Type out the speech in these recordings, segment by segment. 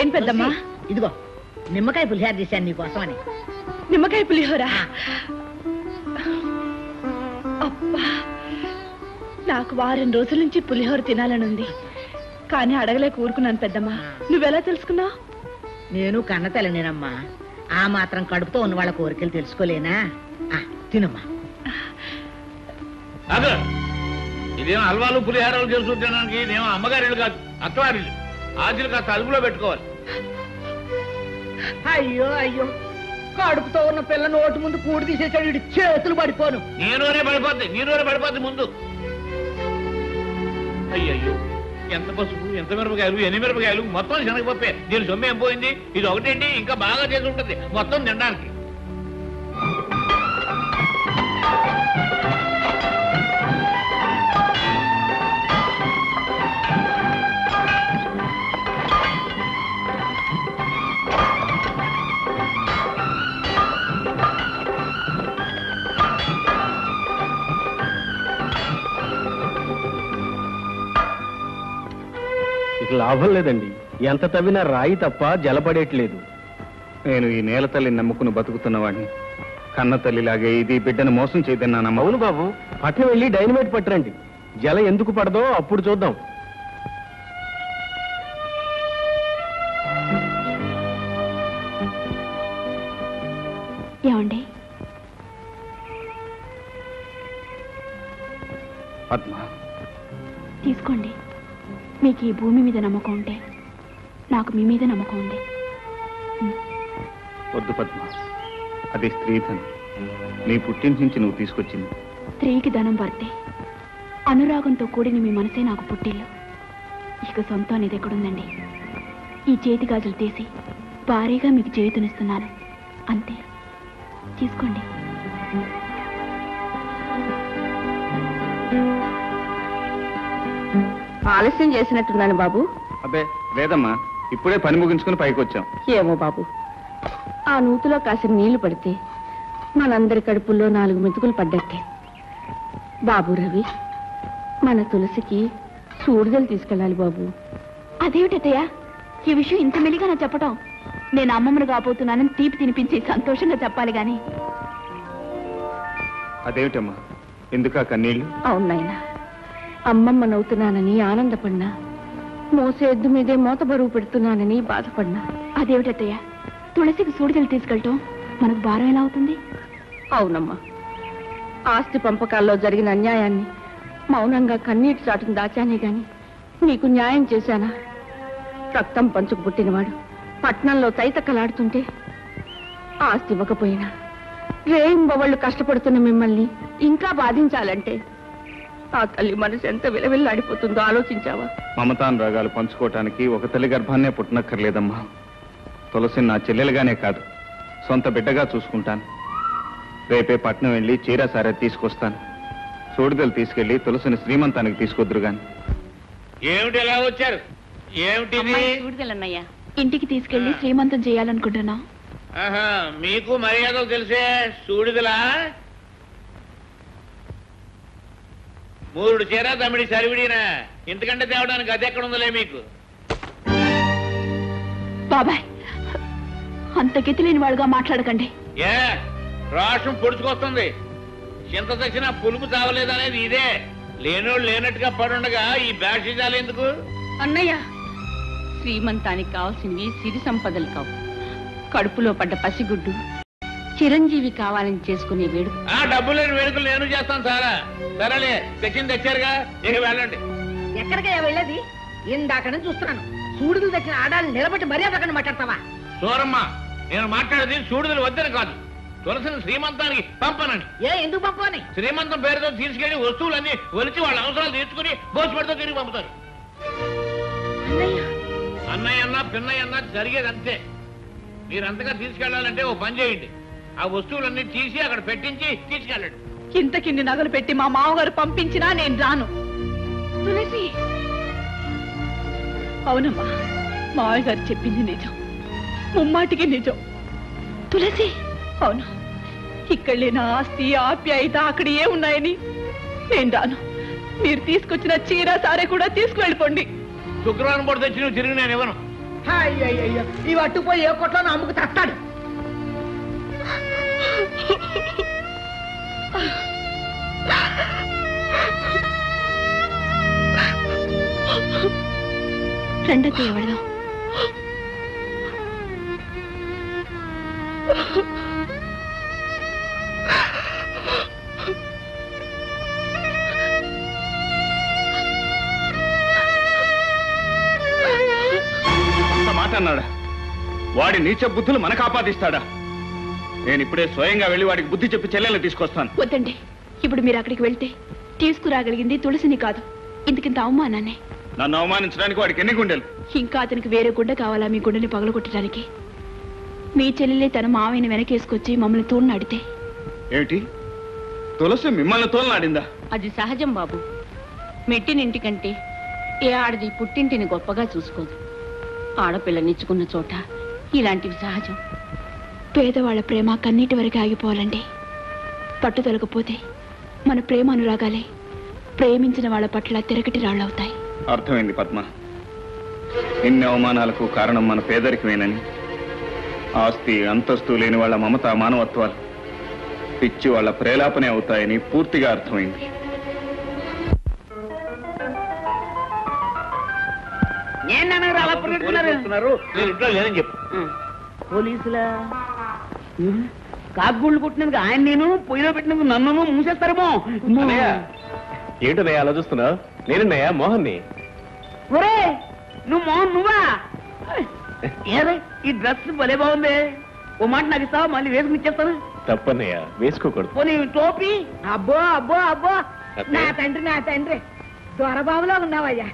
ఏం పెద్దమ్మా? ఇదిగో నిమ్మకాయ పులిహోర చేశాను నీకోసమని. నిమ్మకాయ పులిహోర? అబ్బా, నాకు వారం రోజుల నుంచి పులిహోర తినాలనుంది, కానీ అడగలేక ఊరుకున్నాను పెద్దమ్మా. నువ్వెలా తెలుసుకున్నావు? నేను కన్నతల్లినేనమ్మా, ఆ మాత్రం కడుపుతో ఉన్న వాళ్ళ కోరికలు తెలుసుకోలేనా? తినమ్మా. ఇదేమో హల్వాలు పులిహారాలు చేసుకుంటానికి ఇదేమో అమ్మగారిళ్ళు కాదు, అత్తవారిళ్ళు. ఆశలు కాస్త అదుపులో పెట్టుకోవాలి. అయ్యో అయ్యో, కడుపుతో ఉన్న పిల్ల నోటి ముందు కూడి తీసేసాడు, ఇటు చేతులు పడిపోను. నీలోనే పడిపోద్ది ముందు. అయ్యయ్యో, ఎంత పసుపు, ఎంత మిరపకాయలు, ఎన్ని మిరపకాయలు, మొత్తం శనగపప్పే. దీని సొమ్ము ఏం పోయింది? ఇది ఒకటేంటి, ఇంకా బాగా చేసి ఉంటుంది మొత్తం తినడానికి. లాభం లేదండి, ఎంత తవ్వినా రాయి తప్ప జలపడేట్లేదు. నేను ఈ నేల తల్లిని నమ్ముకుని బతుకుతున్నవాడిని. కన్న తల్లిలాగే ఇది బిడ్డను మోసం చేయదన్నానమ్మా. అవును బాబు, పట్నం వెళ్ళి డైనమైట్ పట్టరండి, జల ఎందుకు పడదో అప్పుడు చూద్దాం. ఏమండి? పద్మ, తీసుకోండి. మీకు ఈ భూమి మీద నమ్మకం ఉంటే నాకు మీ మీద నమ్మకం ఉంది. వద్దు పద్మ, అది స్త్రీధనం. నీ పుట్టింటి నుంచి నువ్వు తీసుకొచ్చింది. స్త్రీకి ధనం వర్తే, అనురాగంతో కూడిన మీ మనసే నాకు పుట్టిల్లు. ఇక సొంతం అనేది ఎక్కడుందండి? ఈ చేతి గాజులు తీసి భారీగా మీకు చేతునిస్తున్నాను, అంతే. తీసుకోండి. ఆలస్యం చేసినట్టున్నాను బాబు. అబ్బే లేదమ్మా, ఇప్పుడే పని ముగించుకుని పైకి వచ్చాం. ఏమో బాబు, ఆ నూతిలో కాసిన నీళ్లు పడితే మనందరి కడుపుల్లో 4 మెతుకులు పడ్డట్టే. బాబు రవి, మన తులసికి సూడిదలు తీసుకెళ్ళాలి బాబు. అదేమిటయ్యా ఈ విషయం ఇంత మెలిగా నా చెప్పటం? నేను అమ్మమ్మను కాబోతున్నానని తీపి తినిపించి సంతోషంగా చెప్పాలి గాని. అదేమిటమ్మా, ఎందుకా కన్నీళ్లు? అవునాయనా, అమ్మమ్మనవుతున్నానని ఆనందపడినా, మోసే ఎద్దు మీదే మోత బరువు పెడుతున్నానని బాధపడినా. అదేమిటయ్యా తులసికి సూడిదలు తీసుకెళ్ళటం మనకు భారం ఎలా అవుతుంది? అవునమ్మా, ఆస్తి పంపకాల్లో జరిగిన అన్యాయాన్ని మౌనంగా కన్నీటి చాటును దాచానే గాని నీకు న్యాయం చేశానా? రక్తం పంచుకు పుట్టినవాడు పట్నంలో తైతక్కలాడుతుంటే ఆస్తి ఇవ్వకపోయినా రేయింబవళ్ళు కష్టపడుతున్న మిమ్మల్ని ఇంకా బాధించాలంటే ఆ తల్లి మనసు ఎంత విలవిల్లాడిపోతుందో ఆలోచించావా? మమతానురాగాలు పంచుకోవటానికి ఒక తల్లి గర్భాన్నే పుట్టనక్కర్లేదమ్మా. తులసిని నా చెల్లెలుగానే కాదు, సొంత బిడ్డగా చూసుకుంటాను. రేపే పట్నం వెళ్ళి చీర సారే తీసుకొస్తాను. సూడిదలు తీసుకెళ్లి తులసిని శ్రీమంతానికి తీసుకొద్దురు గాని. ఏమిటి ఎలా వచ్చారు? ఏమిటి సూడిదలన్నయ్యా? ఇంటికి తీసుకెళ్లి శ్రీమంతం చేయాలనుకుంటున్నా. మీకు మర్యాదలు తెలిసే సూడిదలా? 3 చీర తమిడి సరివిడినా, ఇంతకంటే తేవడానికి అది ఎక్కడ ఉందలే మీకు. బాబాయ్, అంత గతి లేని వాడుగా మాట్లాడకండి. ఏ రాష్ట్రం పొడుచుకొస్తుంది. చింత తెచ్చినా పులుపు తావలేదనేది ఇదే. లేనోళ్ళు లేనట్టుగా పడుండగా ఈ బ్యాషిజాలు ఎందుకు? అన్నయ్య, శ్రీమంతానికి కావాల్సినవి సిరి సంపదలు కావు, కడుపులో పడ్డ పసిగుడ్డు చిరంజీవి కావాలని చేసుకునే వేడుక. ఆ డబ్బు లేని వేడుకలు నేను చేస్తాను సారా. సరేలే, తెచ్చింది తెచ్చారుగా, ఇక వెళ్ళండి. ఎక్కడికయ్యా వెళ్ళేది? ఇందాక నుంచి చూస్తున్నాను. సూడిదలు తెచ్చిన ఆడాలను నిలబెట్టి మర్యాద మాట్లాడతావా? సూరమ్మ, నేను మాట్లాడేది సూడిదలు వద్దని కాదు, తులసిని శ్రీమంతానికి పంపనని. ఎందుకు పంపని? శ్రీమంతం పేరుతో తీసుకెళ్లి వస్తువులన్నీ ఒలిచి వాళ్ళ అవసరాలు తీర్చుకుని భోజపడితో తిరిగి పంపుతారు. అన్నయ్య అన్నా పిన్నయ్య అన్నా జరిగేది అంతే. మీరంతగా తీసుకెళ్లాలంటే ఓ పని చేయండి, ఆ వస్తువులన్నీ తీసి అక్కడ పెట్టించి తీసుకెళ్ళండి. ఇంతకిన్ని నగలు పెట్టి మా మామగారు పంపించినా నేను రాను. తులసి, అవునమ్మా, మావయ్య గారు చెప్పింది నిజం, ముమ్మాటికి నిజం. తులసి, అవును, ఇక్కడ లేని ఆస్తి ఆప్యాయత అక్కడ ఏమున్నాయని నేను రాను. మీరు తీసుకొచ్చిన చీర సారే కూడా తీసుకువెళ్ళిపోండి. శుక్రవారం పూట తెచ్చి నువ్వు తిరిగి నేను ఇవ్వను. అయ్యయ్యో ఇవి అట్టుపోయి ఏ కొట్లో అమ్ముకు తస్తాడు. రెండో ఎవడదాం. మాట అన్నాడా? వాడి నీచ బుద్ధులు మనకు ఆపాదిస్తాడా? నేను ఇప్పుడే స్వయంగా వెళ్ళి వాడికి బుద్ధి చెప్పి చెల్లెల్ని తీసుకొస్తాను. వద్దండి, ఇప్పుడు మీరు అక్కడికి వెళ్తే తీసుకురాగలిగింది తులసిని కాదు, ఇంతకింత అవమానాన్ని. నన్ను అవమానించడానికి వాడికి ఎన్ని గుండెలు? ఇంకా అతనికి వేరే గుండె కావాలా మీ గుండెని పగలగొట్టడానికి? మీ చెల్లెలే తన మావయ్యని వెనకేసుకొచ్చి మమ్మల్ని తోడునాడితే? ఏమిటి, తులసి మిమ్మల్ని తోలనాడిందా? అది సహజం బాబు. మెట్టినింటికంటే ఏ ఆడది పుట్టింటిని గొప్పగా చూసుకోదు. ఆడపిల్లనిచ్చుకున్న చోట ఇలాంటివి సహజం. పేదవాళ్ల ప్రేమ కన్నీటి వరకు ఆగిపోవాలండి. పట్టుదలకపోతే మన ప్రేమ అనురాగాలే ప్రేమించిన వాళ్ళ పట్ల తిరగటి రాళ్ళవుతాయి. అర్థమైంది పద్మ. ఇన్ని అవమానాలకు కారణం మన పేదరికమేనని, ఆస్తి అంతస్తు లేని వాళ్ళ మమత మానవత్వాలు పిచ్చి వాళ్ళ ప్రేలాపనే అవుతాయని పూర్తిగా అర్థమైంది. పోలీసులా కాకుగూళ్ళు కొట్టినందుకు ఆయన నేను పొయ్యిలో పెట్టినందుకు నన్ను మూసేస్తారేమో. ఏంటనయ్యా అలా చూస్తున్నావు? నేనన్నయ్యా మోహన్ని. ఒరే నువ్వు మోహన్ నువ్వా? ఏరే ఈ డ్రెస్ భలే బాగుంది. ఓ మాట నాకు ఇస్తావా? మళ్ళీ వేసుకుని ఇచ్చేస్తాను. తప్పన్నయ్యా, వేసుకోకూడదు. పోనీ టోపీ. అబ్బో అబ్బో అబ్బో నా తండ్రి దొరబాబులో ఉన్నావయ్యా.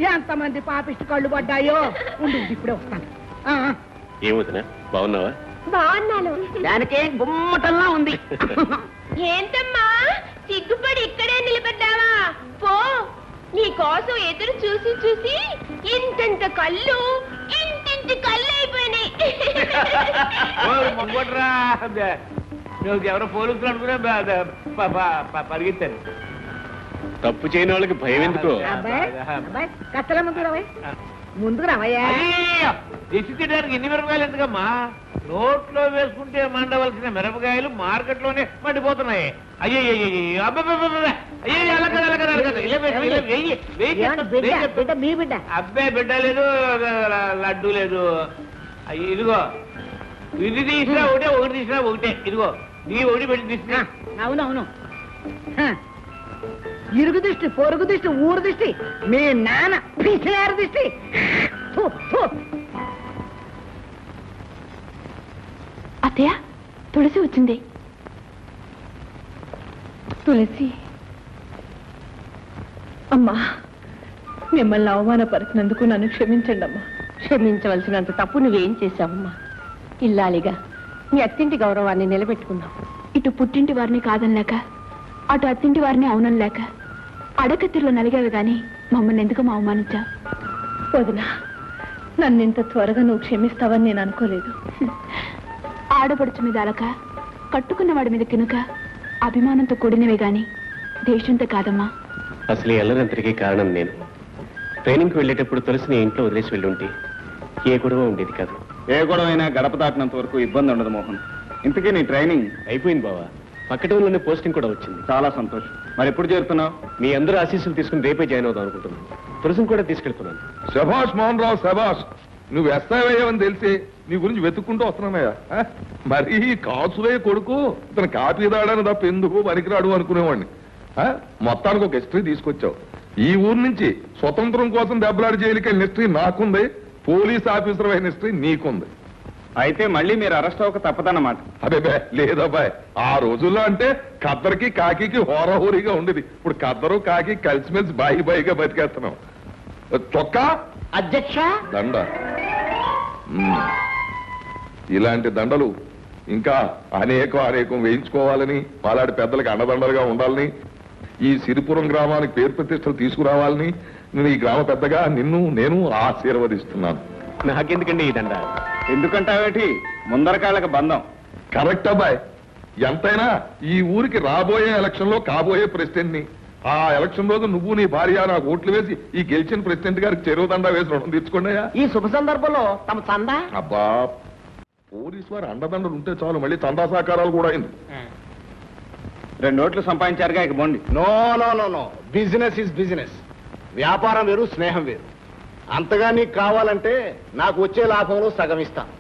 ఎంతమంది పాపిష్టి కళ్ళు పడ్డాయో. ఉండు ఇప్పుడే వస్తాను. ఏమవుతున్నా, బాగున్నావా? బాగున్నాను. దానికే గుమ్మటంలా ఉంది. ఏంటమ్మా సిగ్గుపడి ఇక్కడే నిలబడ్డావా? పో, నీ కోసం ఎదురు చూసి చూసి ఇంతంత కళ్ళు ఇంటింటి కళ్ళు అయిపోయినాయి. నువ్వు ఎవరో పోలీసులు అనుకున్నా పరిగెత్తాను. తప్పు చేయని వాళ్ళకి భయం ఎందుకో? కట్టల ముందుకు రావయ్యా. దిష్టి తీయడానికి ఎన్ని మిరపకాయలు ఎందుకమ్మా? నోట్లో వేసుకుంటే మండవలసిన మిరపకాయలు మార్కెట్లోనే మండిపోతున్నాయి. అయ్యో అబ్బాయి బిడ్డ లేదు, లడ్డు లేదు. ఇదిగో ఇది తీసినా ఒకటే, ఒకటి తీసినా ఒకటే. ఇదిగో నీ ఒకటి పెట్టి తీసినా. అవునవును. ఇరుగు దిష్టి, పొరుగు దిష్టి, ఊరు దిష్టి, మీ నాన్న పిసినారు దిష్టి. అత్తయ్య, తులసి వచ్చింది. తులసి అమ్మా, మిమ్మల్ని అవమానపరిచినందుకు నన్ను క్షమించండి అమ్మా. క్షమించవలసినంత తప్పు నువ్వేం చేశావమ్మా? ఇల్లాలిగా మీ అత్తింటి గౌరవాన్ని నిలబెట్టుకున్నావు. ఇటు పుట్టింటి వారిని కాదనలేక, అటు అత్తింటి వారిని అవునలేక అడకత్తిలో నలిగావు గాని మమ్మల్ని ఎందుకు అవమానించా? వదినా, నన్ను ఇంత త్వరగా నువ్వు క్షమిస్తావని నేను అనుకోలేదు. ఆడపడుచు మీద అలక, కట్టుకున్న వాడి మీద కినుక అభిమానంతో కూడినవే గాని దేశంతో కాదమ్మా. అసలు ఎల్లరంతటికీ కారణం నేను. ట్రైనింగ్కి వెళ్ళేటప్పుడు తులసిని ఇంట్లో వదిలేసి వెళ్ళుంటే ఏ గొడవ ఉండేది కాదు. ఏ గొడవ అయినా గడప దాటినంత వరకు ఇబ్బంది ఉండదు మోహన్. ఇంతకీ నీ ట్రైనింగ్ అయిపోయింది బావా. పక్కటూరులోనే పోస్టింగ్ కూడా వచ్చింది. చాలా సంతోషం. మరి ఎప్పుడు చేరుతున్నావు? మీ అందరూ ఆశీస్సులు తీసుకుని రేపే జాయిన్ అవుదాం అనుకుంటున్నాను. తులసిని కూడా తీసుకెళ్తున్నాను. శభాష్ మోహన్ రావు, శభాష్. నువ్వు ఎస్తావయ్యావని తెలిసి నీ గురించి వెతుక్కుంటూ వస్తున్నానయ్యా. మరి కాసులే కొడుకు ఇతను కాపీదాడని తప్ప ఎందుకు పనికిరాడు అనుకునేవాడిని. మొత్తానికి ఒక హిస్టరీ తీసుకొచ్చావు. ఈ ఊరు నుంచి స్వతంత్రం కోసం దెబ్బలాడి జైలుకి వెళ్ళిన హిస్టరీ నాకుంది, పోలీస్ ఆఫీసర్ అయిన హిస్టరీ నీకుంది. అయితే మళ్ళీ మీరు అరెస్ట్ అవ్వక తప్పదన్నమాట. అదే లేదబ్బాయ్, ఆ రోజుల్లో అంటే ఖద్దరికి కాకి హోరాహోరీగా ఉండేది. ఇప్పుడు ఖద్దరు కాకి కలిసిమెలిసి బాయిగా బతికేస్తున్నాం. చొక్కా అధ్యక్ష దండ. ఇలాంటి దండలు ఇంకా అనేకం వేయించుకోవాలని, పాలాడి పెద్దలకు అండదండలుగా ఉండాలని, ఈ సిరిపురం గ్రామానికి పేరు ప్రతిష్టలు తీసుకురావాలని నేను ఈ గ్రామ పెద్దగా నిన్ను నేను ఆశీర్వదిస్తున్నాను. నాకెందుకండి ఈ దండ? ఎందుకంటావేటి? ముందర కాళ్ళకి బంధం. కరెక్ట్ అబ్బాయ్. ఎంతైనా ఈ ఊరికి రాబోయే ఎలక్షన్ లో కాబోయే ప్రెసిడెంట్ ని, ఆ ఎలక్షన్ రోజు నువ్వు నీ భార్య నాకు ఓట్లు వేసి ఈ గెలిచిన ప్రెసిడెంట్ గారికి చెరువు దండా వేసి రుణం తీర్చుకున్నాయా? ఈ శుభ సందర్భంలో తమ చందా అబ్బా పోలీసు వారు అండదండలు ఉంటే చాలు, మళ్ళీ చందా సహకారాలు కూడా అయింది. 2 నోట్లు సంపాదించారుగా ఇక బోండి. No no no no, business is business. వ్యాపారం వేరు, స్నేహం వేరు. అంతగా నీకు కావాలంటే నాకు వచ్చే లాభంలో సగం ఇస్తాను.